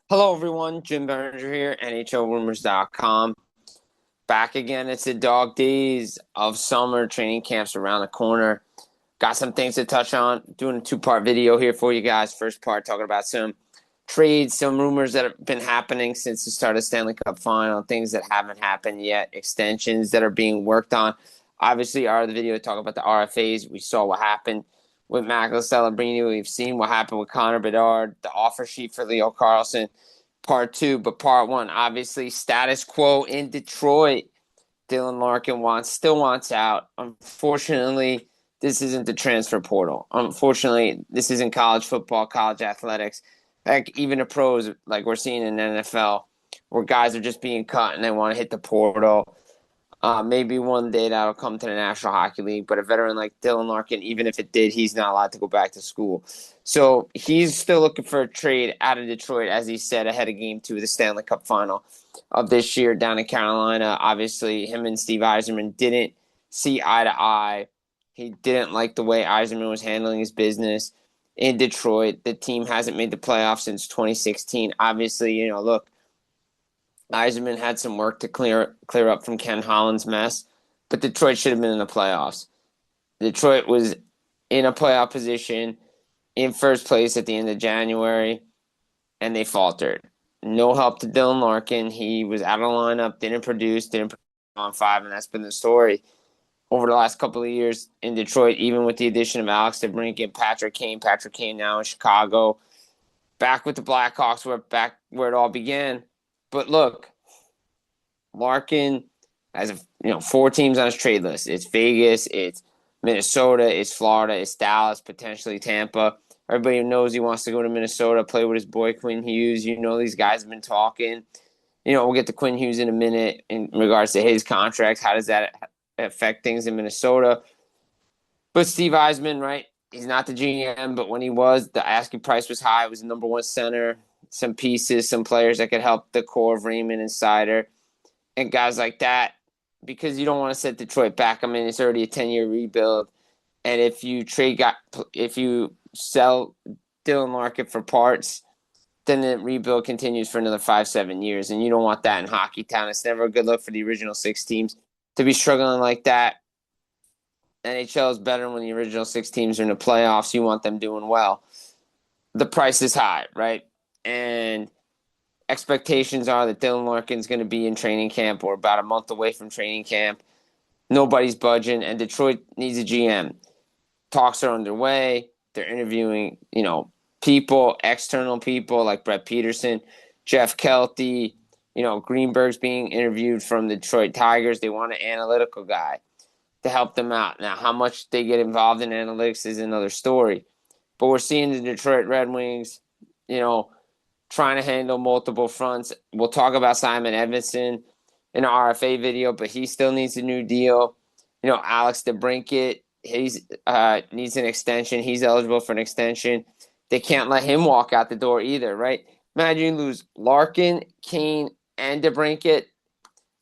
Hello, everyone. Jim Biringer here, NHLRumors.com. Back again. It's the dog days of summer. Training camps around the corner. Got some things to touch on. Doing a two-part video here for you guys. First part talking about some trades, some rumors that have been happening since the start of the Stanley Cup final, things that haven't happened yet, extensions that are being worked on. Obviously, our video talk about the RFAs. We saw what happened with Michael Celebrini. We've seen what happened with Connor Bedard, the offer sheet for Leo Carlson. Part two, but part one, obviously, status quo in Detroit. Dylan Larkin still wants out. Unfortunately, this isn't the transfer portal. Unfortunately, this isn't college football, college athletics. Heck, even the pros, like we're seeing in the NFL, where guys are just being cut and they want to hit the portal. Maybe one day that'll come to the National Hockey League, but a veteran like Dylan Larkin, even if it did, he's not allowed to go back to school. So he's still looking for a trade out of Detroit, as he said, ahead of Game 2 of the Stanley Cup Final of this year down in Carolina. Obviously, him and Steve Yzerman didn't see eye to eye. He didn't like the way Yzerman was handling his business in Detroit. The team hasn't made the playoffs since 2016. Obviously, look, Yzerman had some work to clear up from Ken Holland's mess, but Detroit should have been in the playoffs. Detroit was in a playoff position in first place at the end of January, and they faltered. No help to Dylan Larkin. He was out of the lineup, didn't produce on five, and that's been the story over the last couple of years in Detroit, even with the addition of Alex DeBrincat, Patrick Kane now in Chicago, back with the Blackhawks, back where it all began. But look, Larkin has 4 teams on his trade list. It's Vegas, it's Minnesota, it's Florida, it's Dallas, potentially Tampa. Everybody knows he wants to go to Minnesota, play with his boy Quinn Hughes. These guys have been talking. We'll get to Quinn Hughes in a minute in regards to his contract. How does that affect things in Minnesota? But Steve Yzerman, right? He's not the GM, but when he was, the asking price was high. It was the number one center. Some pieces, some players that could help the core of Raymond and Sider and guys like that, because you don't want to set Detroit back. I mean, it's already a 10-year rebuild. And if you sell Dylan Larkin for parts, then the rebuild continues for another 5-7 years. And you don't want that in Hockey Town. It's never a good look for the original 6 teams to be struggling like that. NHL is better when the original 6 teams are in the playoffs. You want them doing well. The price is high, right? And expectations are that Dylan Larkin's going to be in training camp or about a month away from training camp. Nobody's budging, and Detroit needs a GM. Talks are underway. They're interviewing, people, external people like Brett Peterson, Jeff Kelty, Greenberg's being interviewed from the Detroit Tigers. They want an analytical guy to help them out. Now, how much they get involved in analytics is another story. But we're seeing the Detroit Red Wings, trying to handle multiple fronts. We'll talk about Simon Edvinsson in an RFA video, but he still needs a new deal. Alex DeBrincat, he needs an extension. He's eligible for an extension. They can't let him walk out the door either, right? Imagine you lose Larkin, Kane, and DeBrincat,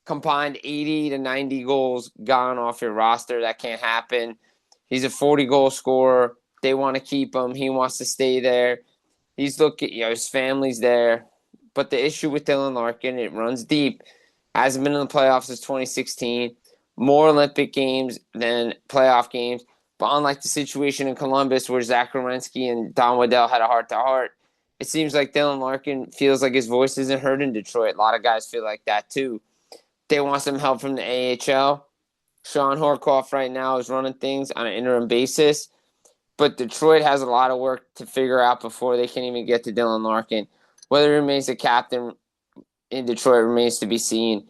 combined 80 to 90 goals gone off your roster. That can't happen. He's a 40-goal scorer. They want to keep him. He wants to stay there. He's looking, his family's there. But the issue with Dylan Larkin, it runs deep. Hasn't been in the playoffs since 2016. More Olympic games than playoff games. But unlike the situation in Columbus where Zach Werenski and Don Waddell had a heart-to-heart, it seems like Dylan Larkin feels like his voice isn't heard in Detroit. A lot of guys feel like that too. They want some help from the AHL. Sean Horkoff right now is running things on an interim basis. But Detroit has a lot of work to figure out before they can even get to Dylan Larkin. Whether he remains the captain in Detroit remains to be seen.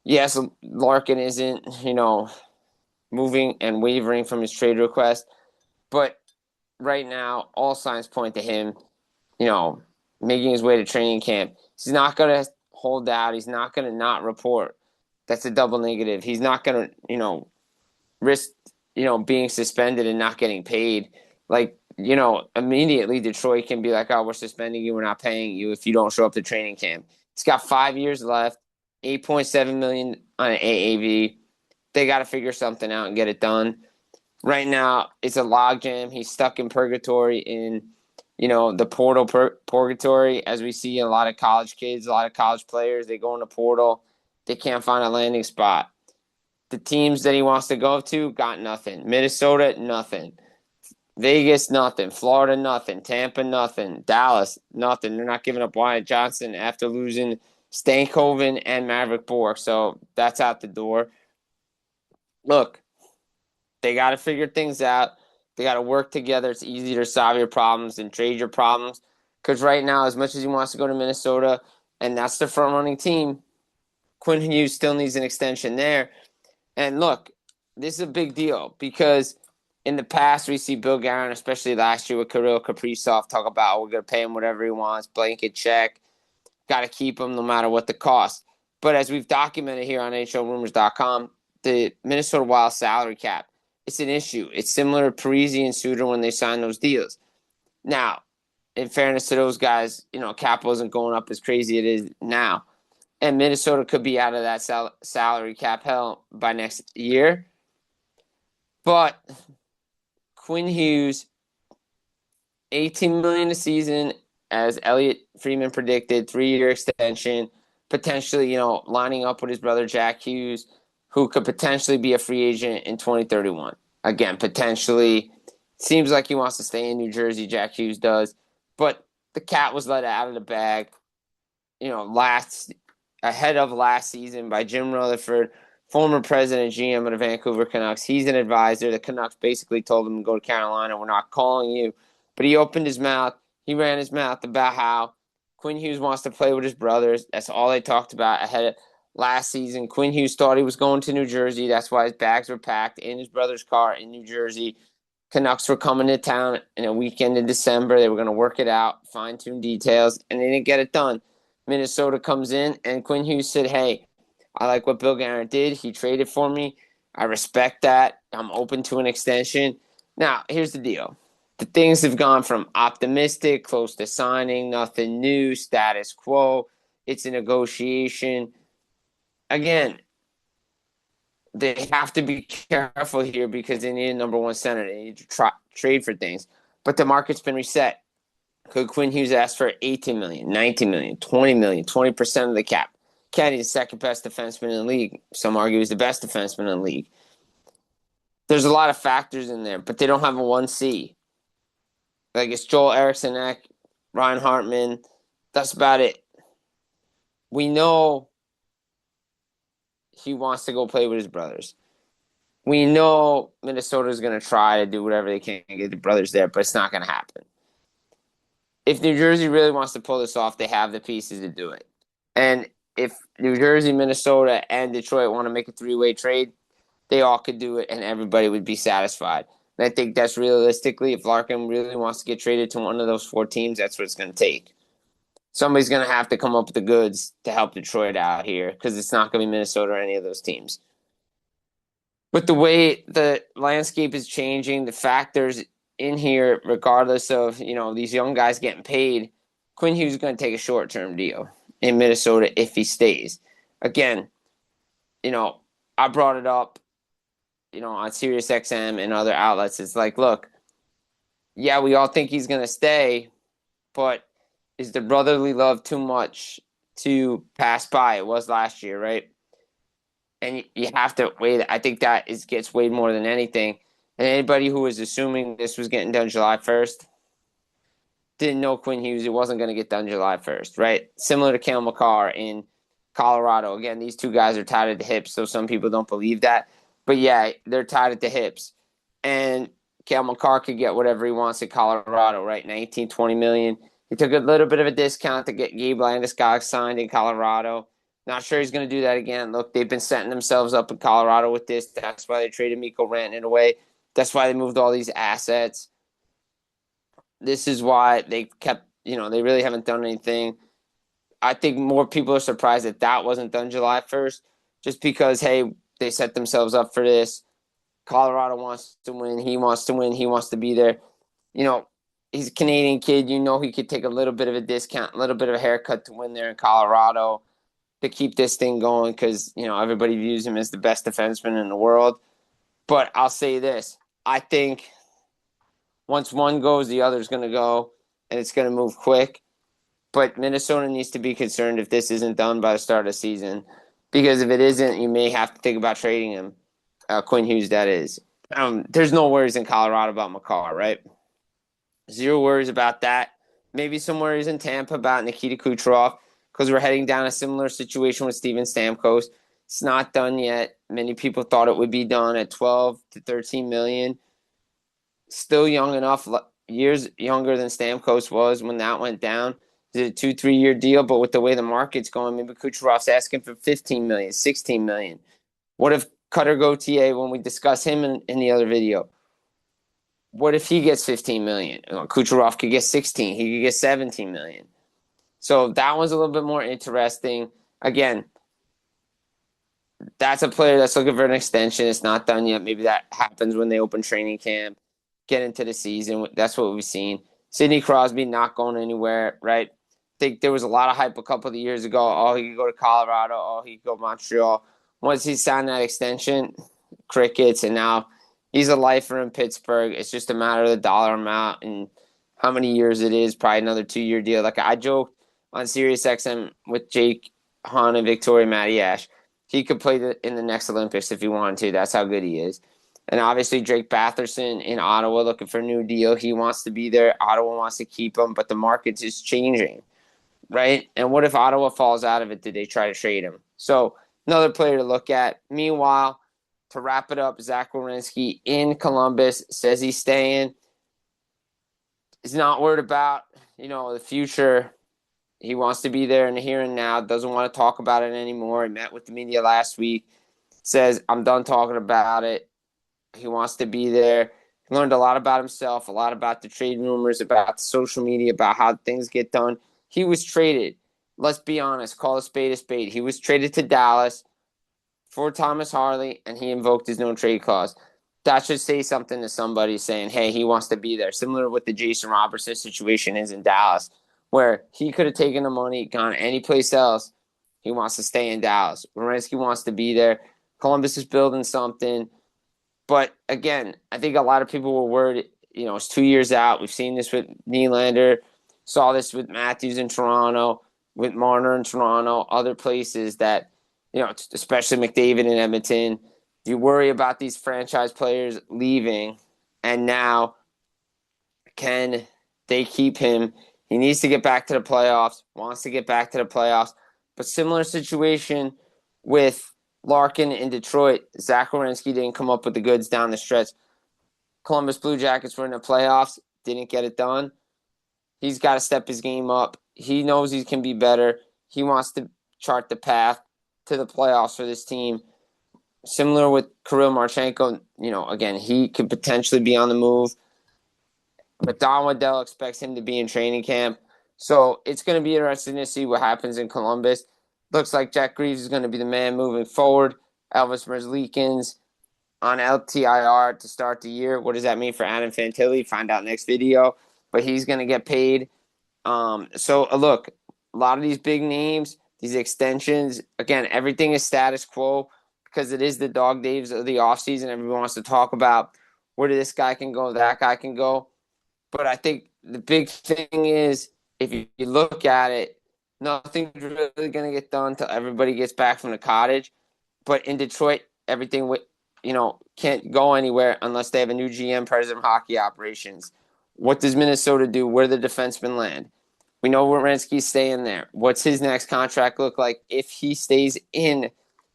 Yes, Larkin isn't, moving and wavering from his trade request. But right now, all signs point to him, making his way to training camp. He's not going to hold out. He's not going to not report. That's a double negative. He's not going to, risk, being suspended and not getting paid. Like, immediately Detroit can be like, oh, we're suspending you. We're not paying you if you don't show up to training camp. He's got 5 years left, $8.7 million on an AAV. They got to figure something out and get it done. Right now, it's a logjam. He's stuck in purgatory in the portal purgatory, as we see a lot of college kids, a lot of college players, they go in the portal, they can't find a landing spot. The teams that he wants to go to got nothing. Minnesota, nothing. Vegas, nothing. Florida, nothing. Tampa, nothing. Dallas, nothing. They're not giving up Wyatt Johnson after losing Stankoven and Maverick Bork. So that's out the door. Look, they got to figure things out. They got to work together. It's easier to solve your problems than trade your problems. Because right now, as much as he wants to go to Minnesota, and that's the front-running team, Quinn Hughes still needs an extension there. And look, this is a big deal because in the past, we see Bill Guerin, especially last year with Kirill Kaprizov, talk about, we're going to pay him whatever he wants, blanket check, got to keep him no matter what the cost. But as we've documented here on NHLRumors.com, the Minnesota Wild salary cap, it's an issue. It's similar to Parise and Suter when they signed those deals. Now, in fairness to those guys, cap wasn't going up as crazy as it is now. And Minnesota could be out of that salary cap hell by next year. But Quinn Hughes, $18 million a season, as Elliot Friedman predicted, 3-year extension, potentially, lining up with his brother Jack Hughes, who could potentially be a free agent in 2031. Again, potentially. Seems like he wants to stay in New Jersey, Jack Hughes does. But the cat was let out of the bag, ahead of last season by Jim Rutherford, former president GM of the Vancouver Canucks. He's an advisor. The Canucks basically told him to go to Carolina. We're not calling you. But he opened his mouth. He ran his mouth about how Quinn Hughes wants to play with his brothers. That's all they talked about ahead of last season. Quinn Hughes thought he was going to New Jersey. That's why his bags were packed in his brother's car in New Jersey. Canucks were coming to town in a weekend in December. They were going to work it out, fine-tune details, and they didn't get it done. Minnesota comes in, and Quinn Hughes said, hey, I like what Bill Guerin did. He traded for me. I respect that. I'm open to an extension. Now, here's the deal. The things have gone from optimistic, close to signing, nothing new, status quo. It's a negotiation. Again, they have to be careful here because they need a number one center. They need to trade for things. But the market's been reset. Could Quinn Hughes ask for $18 million, $19 million, $20 million, 20% of the cap? Kenny's the second best defenseman in the league. Some argue he's the best defenseman in the league. There's a lot of factors in there, but they don't have a 1C. Like it's Joel Eriksson, Ryan Hartman. That's about it. We know he wants to go play with his brothers. We know Minnesota's going to try to do whatever they can to get the brothers there, but it's not going to happen. If New Jersey really wants to pull this off, they have the pieces to do it. And if New Jersey, Minnesota, and Detroit want to make a three-way trade, they all could do it, and everybody would be satisfied. And I think that's realistically, if Larkin really wants to get traded to one of those four teams, that's what it's going to take. Somebody's going to have to come up with the goods to help Detroit out here because it's not going to be Minnesota or any of those teams. But the way the landscape is changing, the factors in here, regardless of, these young guys getting paid, Quinn Hughes is going to take a short-term deal in Minnesota if he stays. Again, I brought it up, on SiriusXM and other outlets. It's like, look, yeah, we all think he's going to stay, but is the brotherly love too much to pass by? It was last year, right? And you have to wait. I think that gets weighed more than anything. And anybody who was assuming this was getting done July 1st didn't know Quinn Hughes. It wasn't going to get done July 1st, right? Similar to Cale Makar in Colorado. Again, these two guys are tied at the hips, so some people don't believe that. But, yeah, they're tied at the hips. And Cale Makar could get whatever he wants in Colorado, right? 19, 20 million. He took a little bit of a discount to get Gabe Landeskog signed in Colorado. Not sure he's going to do that again. Look, they've been setting themselves up in Colorado with this. That's why they traded Mikko Rantanen away. That's why they moved all these assets. This is why they kept, they really haven't done anything. I think more people are surprised that wasn't done July 1st just because, hey, they set themselves up for this. Colorado wants to win. He wants to win. He wants to be there. He's a Canadian kid. He could take a little bit of a discount, a little bit of a haircut to win there in Colorado to keep this thing going because, everybody views him as the best defenseman in the world. But I'll say this. I think once one goes, the other's going to go. and it's going to move quick. But Minnesota needs to be concerned if this isn't done by the start of the season, because if it isn't, you may have to think about trading him. Quinn Hughes, that is. There's no worries in Colorado about Makar, right? Zero worries about that. Maybe some worries in Tampa about Nikita Kucherov, because we're heading down a similar situation with Steven Stamkos. It's not done yet. Many people thought it would be done at 12 to 13 million. Still young enough, years younger than Stamkos was when that went down. It's a 2-3 year deal, but with the way the market's going, maybe Kucherov's asking for 15 million, 16 million. What if Cutter Gauthier, when we discuss him in the other video, what if he gets 15 million? Kucherov could get 16. He could get 17 million. So that one's a little bit more interesting. Again, that's a player that's looking for an extension. It's not done yet. Maybe that happens when they open training camp, get into the season. That's what we've seen. Sidney Crosby not going anywhere, right? I think there was a lot of hype a couple of years ago. Oh, he could go to Colorado. Oh, he could go to Montreal. Once he signed that extension, crickets, and now he's a lifer in Pittsburgh. It's just a matter of the dollar amount and how many years it is. Probably another 2-year deal. Like I joked on SiriusXM with Jake Hahn and Victoria Matiash, he could play in the next Olympics if he wanted to. That's how good he is. And obviously Drake Batherson in Ottawa looking for a new deal. He wants to be there. Ottawa wants to keep him, but the market's just changing, right? And what if Ottawa falls out of it? Did they try to trade him? So another player to look at. Meanwhile, to wrap it up, Zach Werenski in Columbus says he's staying. He's not worried about, the future. He wants to be there in the here and now. Doesn't want to talk about it anymore. He met with the media last week. Says, I'm done talking about it. He wants to be there. He learned a lot about himself, a lot about the trade rumors, about the social media, about how things get done. He was traded. Let's be honest. Call a spade a spade. He was traded to Dallas for Thomas Harley, and he invoked his no-trade clause. That should say something to somebody saying, hey, he wants to be there. Similar to what the Jason Robertson situation is in Dallas, where he could have taken the money, gone anyplace else. He wants to stay in Dallas. Werenski wants to be there. Columbus is building something. But, again, I think a lot of people were worried. It's 2 years out. We've seen this with Nylander. Saw this with Matthews in Toronto, with Marner in Toronto, other places that, especially McDavid in Edmonton. You worry about these franchise players leaving, and now can they keep him? He needs to get back to the playoffs, wants to get back to the playoffs. But similar situation with Larkin in Detroit. Zach Werenski didn't come up with the goods down the stretch. Columbus Blue Jackets were in the playoffs, didn't get it done. He's got to step his game up. He knows he can be better. He wants to chart the path to the playoffs for this team. Similar with Kirill Marchenko, again, he could potentially be on the move. But Don Waddell expects him to be in training camp. So it's going to be interesting to see what happens in Columbus. Looks like Jack Greaves is going to be the man moving forward. Elvis Merzlikins on LTIR to start the year. What does that mean for Adam Fantilli? Find out next video. But he's going to get paid. Look, a lot of these big names, these extensions, again, everything is status quo because it is the dog days of the offseason. Everyone wants to talk about where this guy can go, that guy can go. But I think the big thing is, if you look at it, nothing's really going to get done until everybody gets back from the cottage. But in Detroit, everything can't go anywhere unless they have a new GM, president of hockey operations. What does Minnesota do? Where do the defensemen land? We know Werenski's staying there. What's his next contract look like? If he stays in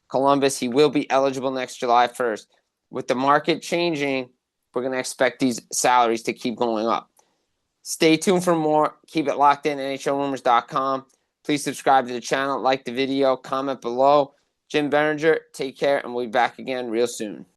Columbus, he will be eligible next July 1st. With the market changing, we're going to expect these salaries to keep going up. Stay tuned for more. Keep it locked in, NHLRumors.com. Please subscribe to the channel, like the video, comment below. Jim Biringer, take care, and we'll be back again real soon.